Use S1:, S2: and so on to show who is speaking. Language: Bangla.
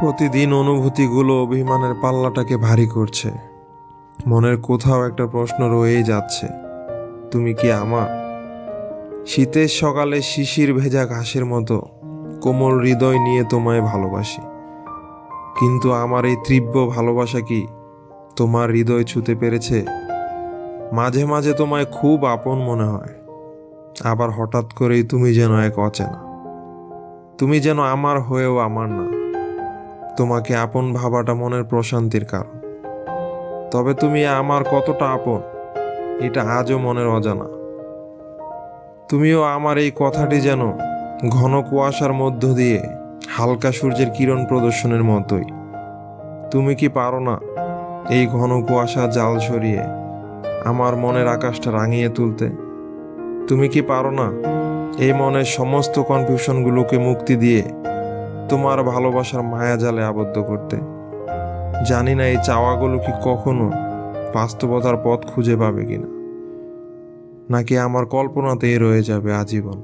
S1: প্রতিদিন অনুভূতিগুলো অভিমানের পাল্লাটাকে ভারী করছে। মনের কোথাও একটা প্রশ্ন রয়েই যাচ্ছে, তুমি কি আমার? শীতের সকালে শিশির ভেজা ঘাসের মতো কোমল হৃদয় নিয়ে তোমায় ভালোবাসি, কিন্তু আমার এই তীব্র ভালোবাসা কি তোমার হৃদয় ছুঁতে পেরেছে? মাঝে মাঝে তোমায় খুব আপন মনে হয়, আবার হঠাৎ করেই তুমি যেন এক অচেনা। তুমি যেন আমার হয়েও আমার না। তোমাকে আপন ভাবাটা মনের প্রশান্তির কারণ, তবে তুমি আমার কতটা আপন এটা আজও মনের অজানা। তুমিও আমার এই কথাটি যেন ঘন কুয়াশার মধ্য দিয়ে হালকা সূর্যের কিরণ প্রদর্শনের মতোই। তুমি কি পারো না এই ঘন কুয়াশা জাল সরিয়ে আমার মনের আকাশটা রাঙিয়ে তুলতে? তুমি কি পারো না এই মনের সমস্ত কনফিউশনগুলোকে মুক্তি দিয়ে তোমার ভালোবাসার মায়াজালে আবদ্ধ করতে? জানি না এই চাওয়াগুলো কি কখনো বাস্তবতার পথ খুঁজে পাবে কিনা, নাকি আমার কল্পনাতেই রয়ে যাবে আজীবন।